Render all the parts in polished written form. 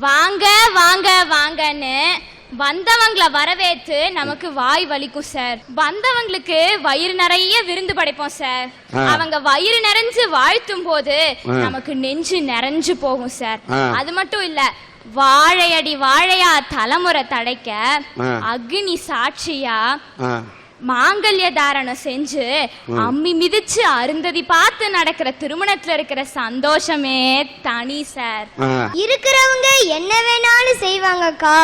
வாங்க வாங்க வாங்கன்னு வந்தவங்களை வரவேற்று நமக்கு வாய் வலிக்கும் சார். வந்தவங்களுக்கு வயிறு நிறைய விருந்து படைப்போம் சார். அவங்க வயிறு நிறைஞ்சு வாழ்த்தும் போது நமக்கு நெஞ்சு நிறைஞ்சு போகும் சார். அது மட்டும் இல்ல, வாழையடி வாழையா தலைமுறை தடைக்க அக்னி சாட்சியா மாங்கல்ய தாரணம் செஞ்சு அம்மி மிதிச்சு அருந்ததி பார்த்து நடக்கிற திருமணத்துல இருக்கிற சந்தோஷமே தனி சார். இருக்கிறவங்க என்ன வேணாலும் செய்வாங்கக்கா.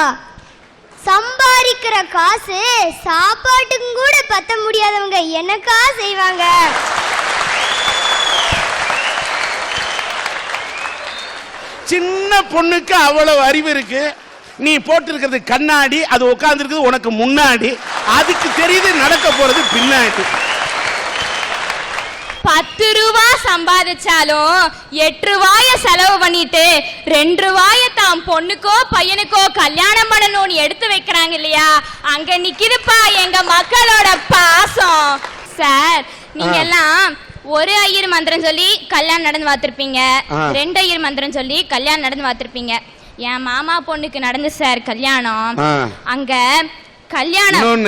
சம்பாதிக்கிற காசு சாப்பாட்டுக்கும் கூட பத்த முடியாதவங்க என்னக்கா செய்வாங்க? சின்ன பொண்ணுக்கு அவ்வளவு அறிவு இருக்கு. நீ போட்டிருக்கிறது கண்ணாடி, அது உட்கார்ந்துருக்குது உனக்கு முன்னாடி, அதுக்கு தெரியுது நடக்க போறது பின்னாடி. 10 ரூபா சம்பாதிச்சாலும் 8 ரூபாய செலவு பண்ணிட்டு 2 ரூபாய தான் பொண்ணுக்கோ பையனுக்கோ கல்யாணம் பண்ணணும்னு எடுத்து வைக்கிறாங்க இல்லையா, அங்க நிக்குதுப்பா எங்க மக்களோட பாசம். சார், நீங்க எல்லாம் ஒரு ஐயர் மந்திரம் சொல்லி கல்யாணம் நடந்து பார்த்திருப்பீங்க, 2 ஐயர் மந்திரம் சொல்லி கல்யாணம் நடந்து பார்த்திருப்பீங்க. என் மாமா பொண்ணுக்கு நடந்து சார் கல்யாணம். அங்க கல்யாணம்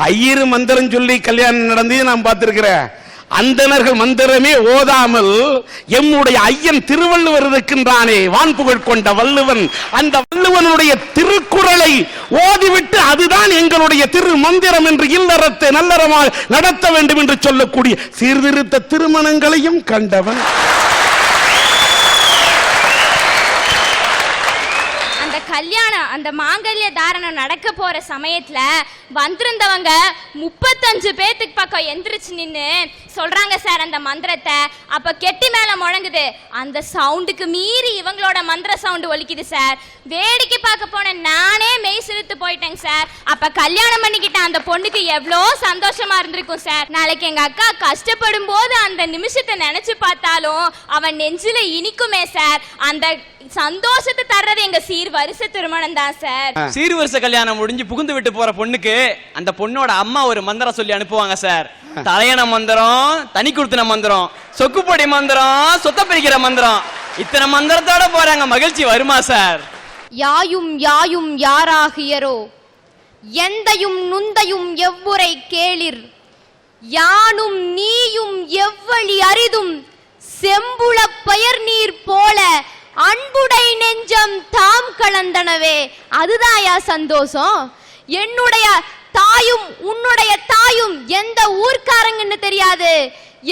ஐயர் மந்திரம் சொல்லி கல்யாணம் நடந்து நான் பார்த்திருக்கிறேன். அந்தணர்கள் மந்திரமே ஓதாமல் எம்முடைய ஐயன் திருவள்ளுவர் இருக்கின்றானே, வான்புகழ் கொண்ட வள்ளுவன், அந்த வள்ளுவனுடைய திருக்குறளை ஓதிவிட்டு அதுதான் எங்களுடைய திரு மந்திரம் என்று இல்லறத்தை நல்லறமாக நடத்த வேண்டும் என்று சொல்லக்கூடிய சீர்திருத்த திருமணங்களையும் கண்டவன். கல்யாணம் அந்த மாங்கல்ய தாரணம் நடக்க போற சமயத்துல வந்திருந்தவங்க 35 பேத்துக்கு பக்கம் எந்திரிச்சு நின்னு சொல்றாங்க சார் அந்த மந்திரத்தை. அப்ப கெட்டி மேல முழங்குது. அந்த சவுண்டுக்கு மீறி இவங்களோட மந்திர சவுண்டு ஒலிக்குது சார். வேடிக்கை பார்க்க போன நானே மெய் சிலுத்து போயிட்டேங்க சார். அப்ப கல்யாணம் பண்ணிக்கிட்ட அந்த பொண்ணுக்கு எவ்வளோ சந்தோஷமா இருந்திருக்கும் சார். நாளைக்கு எங்க அக்கா கஷ்டப்படும் போது அந்த நிமிஷத்தை நினைச்சு பார்த்தாலும் அவன் நெஞ்சில இனிக்குமே சார். அந்த சந்தோஷத்தை தர்றது எங்க சீர்வரிசை திருமணம் தான் சார். சீர்வரிசை கல்யாணம் முடிஞ்சு புகுந்து விட்டு போற பொண்ணுக்கு அந்த பொண்ணோட அம்மா ஒரு மந்திரம் சொல்லி அனுப்புவாங்க சார். தலையண மந்திரம், தனி குடுத்தின மந்திரம், சொக்குப்பொடி மந்திரம், சொத்த பிரிக்கிற மந்திரம், இத்தனை மந்திரத்தோட போறாங்க. மகிழ்ச்சி வருமா சார்? யாயும் யாயும் யாராகியரோ எந்தையும் நுந்தையும் எவ்வுரை கேளிர், யானும் நீயும் எவ்வழி அரிதும் செம்புள பயர் நீர் போல அன்புடை நெஞ்சம் தாம் கலந்தனவே. அதுதாயா சந்தோஷம். என்னுடைய தாயும் உன்னுடைய தாயும் எந்த ஊர்க்காரங்கன்னு தெரியாது.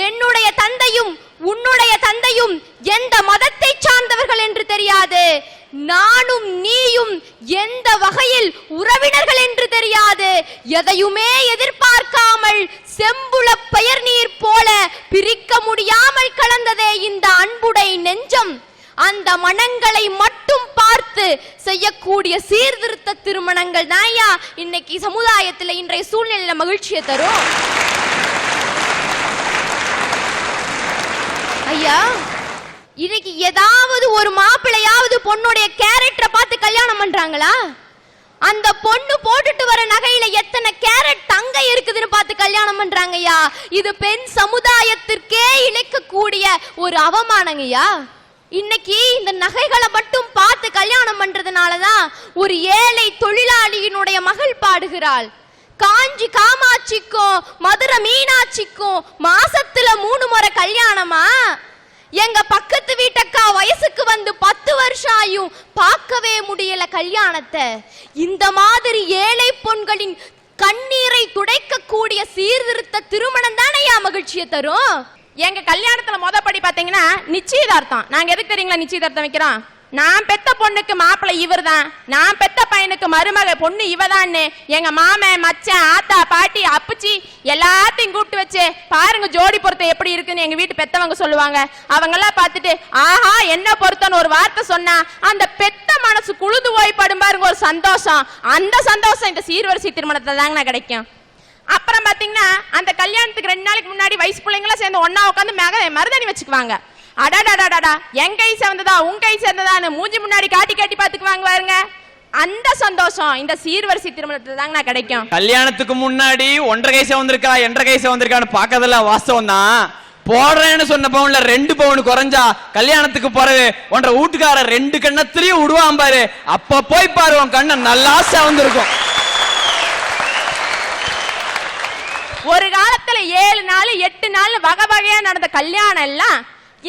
என்னுடைய தந்தையும் உன்னுடைய தந்தையும் எந்த மதத்தை சார்ந்தவர்கள் என்று தெரியாது. நானும் நீயும் எந்த வகையில் உறவினர்கள் என்று தெரியாது. எதையுமே எதிர்பார்க்காமல் செம்புள பயர் நீர் போல பிரிக்க முடியாமல் கலந்ததே இந்த அன்புடை நெஞ்சம். அந்த மனங்களை மட்டும் பார்த்து செய்யக்கூடிய சீர்திருத்த திருமணங்கள் தான்யா இன்னைக்கு சமுதாயத்தில் இன்றைய சூழ்நிலையில மகிழ்ச்சியை தரும். ஐயா, இன்னைக்கு ஏதாவது ஒரு மாப்பிள்ளையாவது பொண்ணுடைய கேரக்டரை பார்த்து கல்யாணம் பண்றாங்களா? அந்த பொண்ணு போட்டுட்டு வர நகையில எத்தனை கேரட் தங்க இருக்குதுன்னு பார்த்து கல்யாணம் பண்றாங்கய்யா. இது பெண் சமுதாயத்திற்கே இழைக்கக்கூடிய ஒரு அவமானங்கய்யா. இன்னைக்கு இந்த நகைகளை மட்டும் பார்த்து கல்யாணம் பண்றதுனாலதான் ஒரு ஏழை தொழிலாளியினுடைய மகள் பாடுகிறாள். காஞ்சி காமாட்சிக்கும் மதுரை மீனாட்சிக்கும் மாசத்துல 3 முறை கல்யாணமா? எங்க பக்கத்து வீட்டக்கா வயசுக்கு வந்து 10 வருஷம் ஆயும் பார்க்கவே முடியல கல்யாணத்தை. இந்த மாதிரி ஏழை பொண்களின் கண்ணீரை துடைக்கக்கூடிய சீர்திருத்த திருமணம் தானே மகிழ்ச்சியை தரும். எங்க கல்யாணத்துல மொதப்படி பாத்தீங்கன்னா நிச்சயதார்த்தம். நாங்க எதுக்கு தெரியுங்களா நிச்சயதார்த்தம் வைக்கிறோம்? நான் பெத்த பொண்ணுக்கு மாப்பிள்ளை இவர் தான், நான் பெத்த பையனுக்கு மருமக பொண்ணு இவதான்னு எங்க மாமன் மச்சான் ஆத்தா பாட்டி அப்பச்சி எல்லாத்தையும் கூப்பிட்டு வச்சு பாருங்க ஜோடி பொருத்தம் எப்படி இருக்குன்னு எங்க வீட்டு பெத்தவங்க சொல்லுவாங்க. அவங்க எல்லாம் பார்த்துட்டு ஆஹா என்ன பொருத்தம்னு ஒரு வார்த்தை சொன்னா அந்த பெத்த மனசு குழுது போய் படும் பாருங்க ஒரு சந்தோஷம். அந்த சந்தோஷம் இந்த சீர்வரிசை திருமணத்துல தாங்க கிடைக்கும். அப்புறம் பாத்தீங்கன்னா அந்த கல்யாணத்துக்கு 2 நாளைக்கு முன்னாடி வயசு பிள்ளைங்களா சேர்ந்து ஒன்னா உட்காந்து மருதாணி வச்சுக்குவாங்க. அடாடாடாடா என் கை சேர்ந்ததா உன் கை சேர்ந்ததான்னு மூஞ்சி முன்னாடி காட்டி காட்டி பாத்துக்குவாங்க பாருங்க. அந்த சந்தோஷம் இந்த சீர்வரிசை திருமணத்துல தாங்க கிடைக்கும். கல்யாணத்துக்கு முன்னாடி 1.5 கை சேர்ந்திருக்கா 2.5 கை சேர்ந்திருக்கான்னு பாக்கறதுல வாஸ்தவம் தான். போடுறேன்னு சொன்ன பவுன்ல 2 பவுன் குறைஞ்சா கல்யாணத்துக்கு போறது உன்ற வீட்டுக்கார 2 கண்ணத்திலயும் விடுவான் பாரு. அப்ப போய் பாரு, உன் கண்ணை நல்லா செவந்திருக்கும். ஒரு காலத்துல 7 நாள் 8 நாள் வகை வகையா நடந்த கல்யாணம் எல்லாம்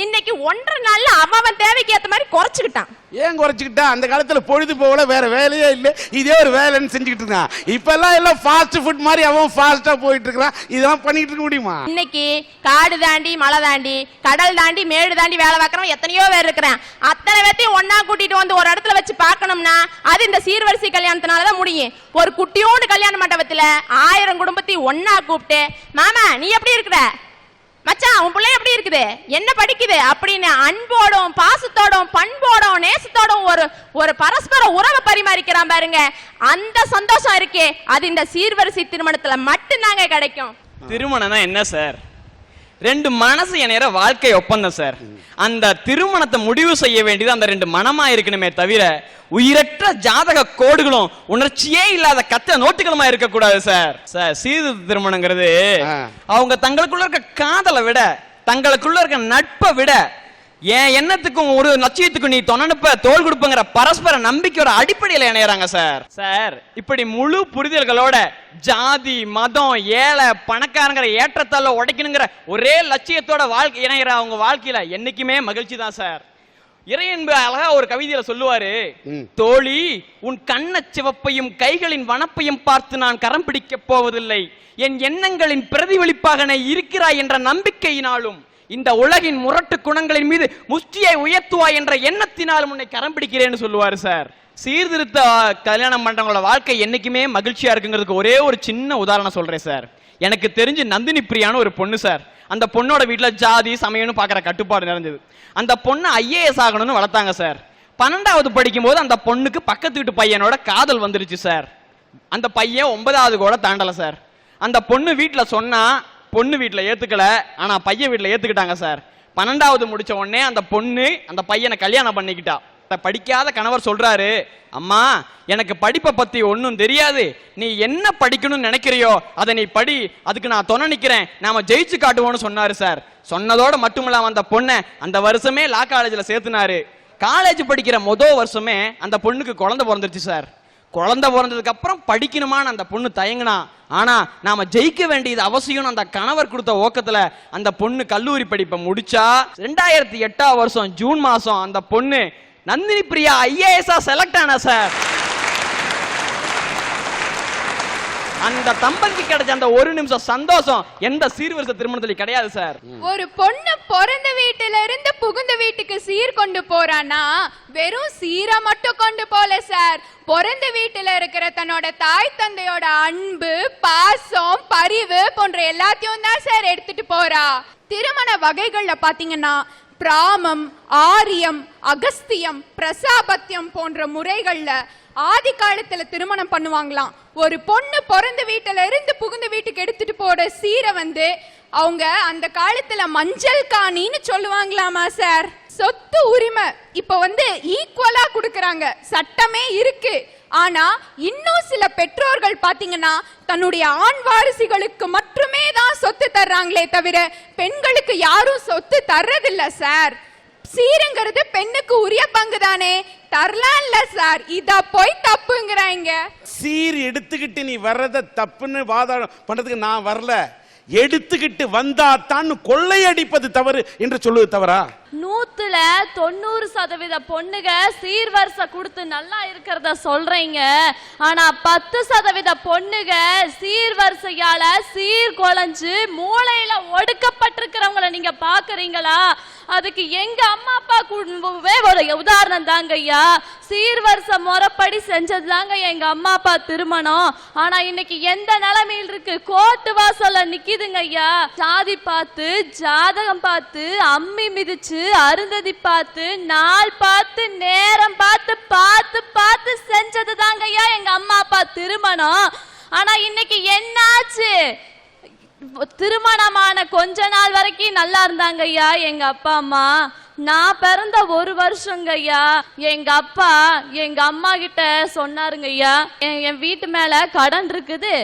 இன்னைக்கு 1.5 நாள்ல அவன் தேவைக்கு ஏத்த மாதிரி குறைச்சுக்கிட்டான். ஏன் குறைச்சிக்கிட்டா? அந்த காலத்துல பொழுது போகல, வேற வேலையே இல்லை, இதே ஒரு வேலைன்னு செஞ்சுக்கிட்டு இருக்கான். இப்ப எல்லாம் ஃபாஸ்ட் ஃபுட் மாதிரி அவன் ஃபாஸ்டா போயிட்டு இருக்கான். இதெல்லாம் பண்ணிட்டு இருக்க முடியுமா? இன்னைக்கு காடு தாண்டி மலை தாண்டி கடல் தாண்டி மேடு தாண்டி வேலை பார்க்கறவன் எத்தனையோ பேர் இருக்கிறான். அத்தனை பேத்தையும் ஒன்னா கூட்டிட்டு வந்து ஒரு இடத்துல வச்சு பார்க்கணும்னா அது இந்த சீர்வரிசை கல்யாணத்தினாலதான் முடியும். ஒரு குட்டியோண்டு கல்யாண மண்டபத்துல 1000 குடும்பத்தையும் ஒன்னா கூப்பிட்டு, மாமா நீ எப்படி இருக்கிற, மச்சான் உன் பிள்ளை எப்படி இருக்குது, என்ன படிக்குது அப்படின்னு அன்போடும் பாசத்தோடும் பண்போடும் நேசத்தோடும் ஒரு பரஸ்பர உறவை பரிமாறிக்கிறான் பாருங்க. அந்த சந்தோஷம் இருக்கே, அது இந்த சீர்வரிசை திருமணத்துல மட்டும்தாங்க கிடைக்கும். திருமணம்னா என்ன சார்? 2 மனசு இணையற வாழ்க்கை ஒப்பந்தம் சார். அந்த திருமணத்தை முடிவு செய்ய வேண்டியது அந்த 2 மனமா இருக்கணுமே தவிர உயிரற்ற ஜாதக கோடுகளும் உணர்ச்சியே இல்லாத கத்த நோட்டுகளுமா இருக்க கூடாது சார். சீர்திருத்த திருமணங்கிறது அவங்க தங்களுக்குள்ள இருக்க காதலை விட, தங்களுக்குள்ள இருக்க நட்பை விட, என் எண்ணத்துக்கும் ஒரு லட்சியத்துக்கும் நீ தொண்ணப்ப தோல் கொடுப்பங்கிற பரஸ்பர நம்பிக்கையோட அடிப்படையில் இணையறாங்க சார். சார் இப்படி முழு புரிதல்களோட ஜாதி மதம் ஏழை பணக்காரங்கிற ஏற்றத்தால உடைக்கணுங்கிற ஒரே லட்சியத்தோட வாழ்க்கை இணையற அவங்க வாழ்க்கையில என்னைக்குமே மகிழ்ச்சி தான் சார். இறையன்பு அழகா ஒரு கவிதையில சொல்லுவாரு, தோழி உன் கண்ண சிவப்பையும் கைகளின் வனப்பையும் பார்த்து நான் கரம் பிடிக்க போவதில்லை, என் எண்ணங்களின் பிரதிபலிப்பாக இருக்கிறாய் என்ற நம்பிக்கையினாலும் இந்த உலகின் முரட்டு குணங்களின் மீது முஷ்டியை உயர்த்துவாய் என்ற எண்ணத்தினாலும் உன்னை கரம் பிடிக்கிறேன்னு சொல்லுவாரு சார். சீர்திருத்த கல்யாணம் பண்றவங்களோட வாழ்க்கை என்னைக்குமே மகிழ்ச்சியா இருக்குங்கிறதுக்கு ஒரே ஒரு சின்ன உதாரணம் சொல்றேன் சார். எனக்கு தெரிஞ்சு நந்தினி பிரியான்னு ஒரு பொண்ணு சார். அந்த பொண்ணோட வீட்டுல ஜாதி சமயம்னு பாக்குற கட்டுப்பாடு நிறைஞ்சது. அந்த பொண்ணு IAS ஆகணும்னு வளர்த்தாங்க சார். 12வது படிக்கும் போது அந்த பொண்ணுக்கு பக்கத்து வீட்டு பையனோட காதல் வந்துருச்சு சார். அந்த பையன் 9வது கூட தாண்டல சார். அந்த பொண்ணு வீட்டுல சொன்னா பொண்ணு வீட்டுல ஏத்துக்கல, ஆனா பையன் வீட்டுல ஏத்துக்கிட்டாங்க சார். 12வது முடிச்ச உடனே அந்த பொண்ணு அந்த பையனை கல்யாணம் பண்ணிக்கிட்டா. படிக்காத கணவர் சொல்றாரு, அம்மா எனக்கு படிப்பை பத்தி ஒன்னும் தெரியாது, நீ என்ன படிக்கணும்னு நினைக்கிறியோ அதை நீ படி, அதுக்கு நான் துணை நிக்கிறேன், நாம ஜெயிச்சு காட்டுவோம்னு சொன்னாரு சார். சொன்னதோட மட்டுமில்லாம அந்த பொண்ணை அந்த வருஷமே லா காலேஜ்ல சேர்த்துனாரு. காலேஜ் படிக்கிற முதல் வருஷமே அந்த பொண்ணுக்கு குழந்தை பிறந்துருச்சு சார். குழந்தை பிறந்ததுக்கு அப்புறம் படிக்கணுமான்னு அந்த பொண்ணு தயங்கினா. ஆனா நாம ஜெயிக்க வேண்டியது அவசியம் அந்த கணவர் கொடுத்த ஓக்கத்துல அந்த பொண்ணு கல்லூரி படிப்பை முடிச்சா. 2008 வருஷம் ஜூன் மாசம் அந்த பொண்ணு நந்தினி பிரியா IAS செலக்ட் ஆனா சார். அந்த தம்பதிக்கு கிடைச்ச அந்த ஒரு நிமிஷம் சந்தோஷம் எந்த சீர்வரிசை திருமணத்துல கிடையாது சார். ஒரு பொண்ணு பிறந்த வீட்டுல இருந்து புகுந்த வீட்டுக்கு சீர் கொண்டு போறானா வெறும் சீரை மட்டும் கொண்டு போல சார், பிறந்த வீட்டுல இருக்கிற தன்னோட தாய் தந்தையோட அன்பு பாசம் பரிவு போன்ற எல்லாத்தையும் தான் சார் எடுத்துட்டு போறா. திருமண வகைகள்ல பாத்தீங்கன்னா பிராமம் ஆரியம் அகஸ்தியம் பிரசாபத்தியம் போன்ற முறைகள்ல ஆதி காலத்துல திருமணம் பண்ணுவாங்களாம். ஒரு பொண்ணு பிறந்த வீட்டுல இருந்து புகுந்த வீட்டுக்கு எடுத்துட்டு போற சீரை அவங்க அந்த காலத்துல மஞ்சள் காணின்னு சொல்லுவாங்களாமா சார். சொத்து உரிமை இப்ப ஈக்குவலா கொடுக்கறாங்க, சட்டமே இருக்கு. ஆனா இன்னும் சில பெற்றோர்கள் பாத்தீங்கன்னா தன்னுடைய ஆண் வாரிசுகளுக்கு மட்டுமே தான் சொத்து தர்றாங்களே தவிர பெண்களுக்கு யாரும் சொத்து தர்றதில்ல சார். சீருங்கிறது பெண்ணுக்கு உரிய பங்கு தானே, தரலாம் இல்ல சார், இத போய் தப்புங்கறாங்க. சீர் எடுத்துக்கிட்டு நீ வர்றத தப்புன்னு வாதம் பண்றதுக்கு நான் வரல, எடுத்துக்கிட்டு வந்தா தான் கொள்ளையடிப்பது தவறு என்று சொல்லுவது தவறா? 100% பொண்ணுங்க சீர்வரிசை கொடுத்து நல்லா இருக்கிறத சொல்றீங்க. ஆனா 10% பொண்ணுங்க சீர்வரிசையால சீர்குலைஞ்சு மூளையில ஒடுக்கப்பட்டிருக்கிறவங்களை நீங்க பாக்குறீங்களா? அதுக்கு எங்க அம்மா அப்பா ஒரு உதாரணம் தாங்க ஐயா. சீர்வரிசை முறைப்படி செஞ்சதுதாங்க எங்க அம்மா அப்பா திருமணம். ஆனா இன்னைக்கு எந்த நிலைமையில் இருக்கு, கோர்ட்டு வாசல்ல நிக்குதுங்க ஐயா. சாதி பார்த்து ஜாதகம் பார்த்து அம்மி மிதிச்சு அருந்ததி பார்த்து நாள் பார்த்து நேரம் பார்த்து பார்த்து பார்த்து செஞ்சது தாங்க ஐயா எங்க அம்மா அப்பா திருமணம். ஆனா இன்னைக்கு என்னாச்சு, திருமணமான கொஞ்ச நாள் வரைக்கும் நல்லா இருந்தாங்க ஐயா எங்க அப்பா அம்மா. நான் பிறந்த 1 வருஷங்க ஐயா எங்க அப்பா எங்க அம்மா கிட்ட சொன்னாருங்க ஐயா, என் வீட்டு மேல கடன் இருக்குது,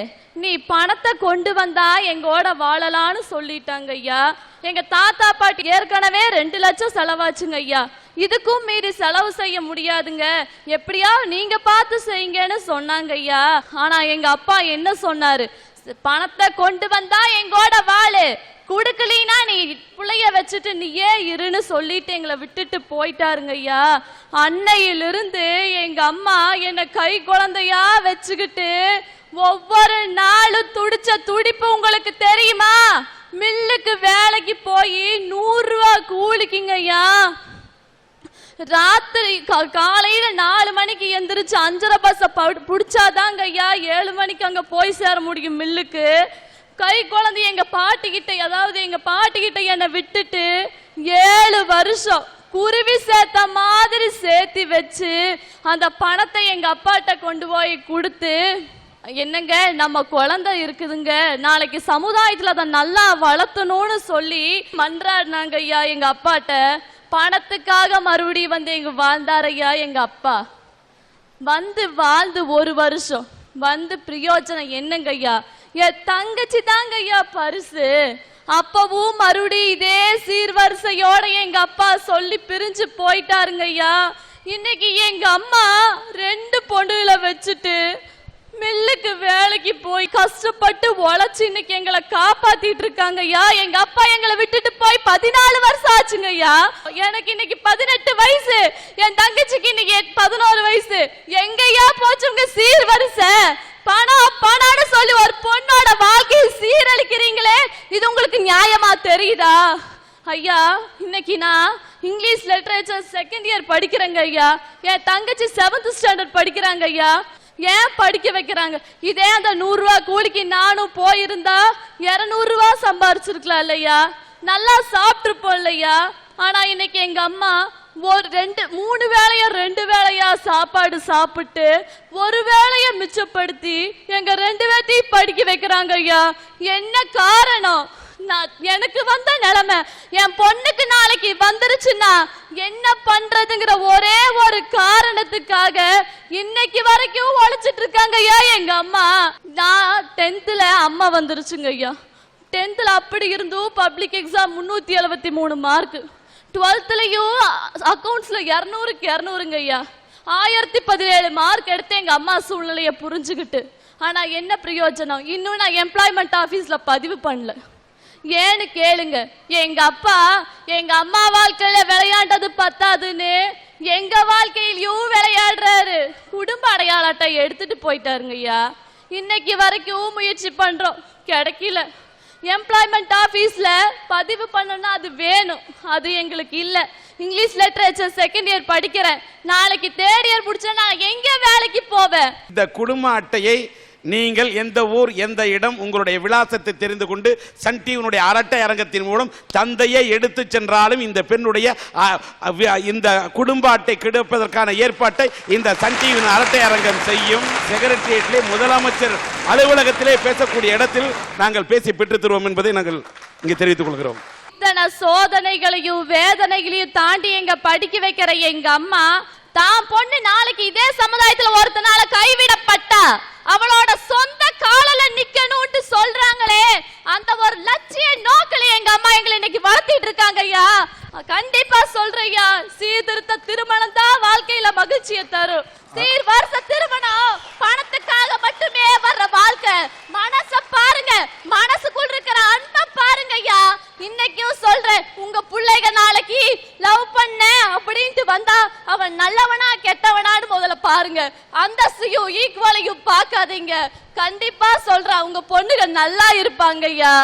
நீ பணத்தை கொண்டு வந்தா எங்கோட வாழலான்னு சொல்லிட்டாங்க ஐயா. எங்க தாத்தா பாட்டி ஏற்கனவே 2 லட்சம் செலவாச்சுங்க ஐயா, இதுக்கும் மீறி செலவு செய்ய முடியாதுங்க, எப்படியா நீங்க பார்த்து செய்யுங்கன்னு சொன்னாங்க ஐயா. ஆனா எங்க அப்பா என்ன சொன்னாரு, பணத்தை கொண்டு வந்தா எங்கோட வாழு, குடுக்கலீனா நீ பிள்ளைய வச்சுட்டு நீயே இருன்னு சொல்லிட்டு எங்களை விட்டுட்டு போயிட்டாருங்க ஐயா. அன்னையிலிருந்து எங்க அம்மா என்னை கை குழந்தையா வச்சுக்கிட்டு ஒவ்வொரு நாளும் துடிச்ச துடிப்பு உங்களுக்கு தெரியுமா? மில்லுக்கு வேலைக்கு போய் 100 ரூபா கூலிக்குங்க ஐயா. ராத்திரி காலையில 4 மணிக்கு எந்திரிச்சு 5:30 பஸ்ஸை பிடிச்சாதாங்க ஐயா 7 மணிக்கு அங்க போய் சேர முடியும் மில்லுக்கு. கை குழந்தை எங்க பாட்டிக்கிட்ட, அதாவது எங்க பாட்டிக்கிட்ட என்னை விட்டுட்டு 7 வருஷம் குருவி சேர்த்த மாதிரி சேர்த்தி வச்சு அந்த பணத்தை எங்க அப்பாட்ட கொண்டு போய் கொடுத்து, என்னங்க நம்ம குழந்தை இருக்குதுங்க, நாளைக்கு சமுதாயத்துல அதை நல்லா வளர்த்தணும்னு சொல்லி மன்றாடினாங்க ஐயா எங்க அப்பாட்ட. பணத்துக்காக மறுபடியும் வந்து எங்க வாழ்ந்தார் ஐயா எங்க அப்பா. வாழ்ந்து 1 வருஷம் வந்து பிரயோஜனம் என்னங்க ஐயா? என் தங்கச்சி தாங்க ஐயா பரிசு. அப்பவும் மறுபடியும் இதே சீர்வரிசையோட எங்க அப்பா சொல்லி பிரிஞ்சு போயிட்டாருங்க ஐயா. இன்னைக்கு எங்க அம்மா 2 பொண்ணுகளை வச்சுட்டு மில்லுக்கு வேலைக்கு போய் கஷ்டப்பட்டு உழைச்சு இன்னைக்கு எங்களை காப்பாத்திட்டு இருக்காங்க ஐயா. எங்க அப்பா எங்களை விட்டுட்டு போய் 14 வருஷம் ஆச்சுங்க ஐயா. எனக்கு இன்னைக்கு 18 வயசு, என் தங்கச்சிக்கு இன்னைக்கு 11 வயசு. எங்கய்யா போச்சு உங்க சீர்வரிசை? பணம் பணம்னு சொல்லி ஒரு பொண்ணோட வாழ்க்கையை சீரழிக்கிறீங்களே, இது உங்களுக்கு நியாயமா தெரியுதா ஐயா? இன்னைக்கு நான் இங்கிலீஷ் லிட்டரேச்சர் 2nd இயர் படிக்கிறேங்க ஐயா. என் தங்கச்சி 7th ஸ்டாண்டர்ட் படிக்கிறாங்க ஐயா. ஏன் படிக்க வைக்கிறாங்க? இதே அந்த 100 ரூபா கூலிக்கு நானும் போயிருந்தா 200 ரூபா சம்பாரிச்சிருக்கலாம் இல்லையா, நல்லா சாப்பிட்டுருப்போம் இல்லையா. ஆனா இன்னைக்கு எங்க அம்மா 3 வேளையா 2 வேளையா சாப்பாடு சாப்பிட்டு 1 வேளைய மிச்சப்படுத்தி எங்க 2 பேர்த்தையும் படிக்க வைக்கிறாங்க ஐயா. என்ன காரணம்? எனக்கு வந்த நிலைமை என் பொண்ணுக்கு நாளைக்கு வந்துருச்சுன்னா என்ன பண்றதுங்கிற ஒரே ஒரு காரணத்துக்காக இன்னைக்கு வரைக்கும் உழைச்சிட்டு இருக்காங்க ஐயா எங்க அம்மா. நான் 10th அம்மா வந்துருச்சுங்க ஐயா. 10th அப்படி இருந்தும் பப்ளிக் எக்ஸாம் 373 மார்க், 12th அக்கௌண்ட்ஸ்ல 200க்கு 200ங்க ஐயா. 1017 மார்க் எடுத்து எங்க அம்மா சூழ்நிலைய புரிஞ்சுக்கிட்டு. ஆனா என்ன பிரயோஜனம்? இன்னும் நான் எம்ப்ளாய்மெண்ட் ஆபீஸ்ல பதிவு பண்ணல. ஏன்னு கேளுங்க, எங்க அப்பா எங்க அம்மா வாழ்க்கையில விளையாண்டது பத்தாதுன்னு எங்க வாழ்க்கையிலயும் விளையாடுறாரு. குடும்ப அடையாள அட்டை எடுத்துட்டு போயிட்டாருங்க ஐயா. இன்னைக்கு வரைக்கும் முயற்சி பண்றோம், கிடைக்கல. எம்ப்ளாய்மெண்ட் ஆபீஸ்ல பதிவு பண்ணணும்னா அது வேணும், அது எங்களுக்கு இல்ல. இங்கிலீஷ் லிட்டரேச்சர் 2nd இயர் படிக்கிறேன், நாளைக்கு 3rd இயர் முடிச்சா நான் எங்க வேலைக்கு போவேன்? இந்த குடும்ப அட்டையை நீங்கள் எந்த ஊர் எந்த இடம் உங்களுடைய விலாசத்தை தெரிந்து கொண்டு சன் டிவியினுடைய அரட்டை அரங்கத்தின் மூலம் தந்தையை எடுத்து சென்றாலும் இந்த பெண்ணுடைய இந்த குடும்ப அட்டை கிடைப்பதற்கான ஏற்பாட்டை இந்த சன் டிவியின் அரட்டை அரங்கம் செய்யும். செக்ரட்டரியேட்டிலே முதலமைச்சர் அலுவலகத்திலே பேசக்கூடிய இடத்தில் நாங்கள் பேசி பெற்று தருவோம் என்பதை நாங்கள் இங்கே தெரிவித்துக் கொள்கிறோம். இத்தனை சோதனைகளையும் வேதனைகளையும் தாண்டி எங்க படிக்க வைக்கிற எங்க அம்மா தான் பொண்ணு நாளைக்கு இதே சமுதாயத்துல ஒருத்தனால கைவிடப்பட்டா அவளோட சொந்த காலில நிக்கணும்னு சொல்றாங்களே, அந்த ஒரு லட்சிய நோக்கில எங்க அம்மா எங்களை இன்னைக்கு வளர்த்திட்டு இருக்காங்க ஐயா. கண்டிப்பா சொல்றையா, சீர்திருத்த திருமணம் தான் வாழ்க்கையில மகிழ்ச்சியை தரும். சீர்வரிச திருமணம் பணத்துக்காக மட்டுமே வர்ற வாழ்க்கை. மனச பாருங்க, மனசுக்குள் இருக்கிற அன்பை பாருங்க ஐயா. இன்னைக்கும் சொல்றேன், உங்க பிள்ளைங்க நாளைக்கு லவ் பண்ண அப்படின்ட்டு வந்தா அவன் நல்லவனா கெட்டவனான்னு முதல்ல பாருங்க. அந்தஸ்தையும் ஈக்குவலையும் பார்க்காதீங்க. கண்டிப்பா சொல்றேன், உங்க பொண்ணுங்க நல்லா இருப்பாங்க ஐயா.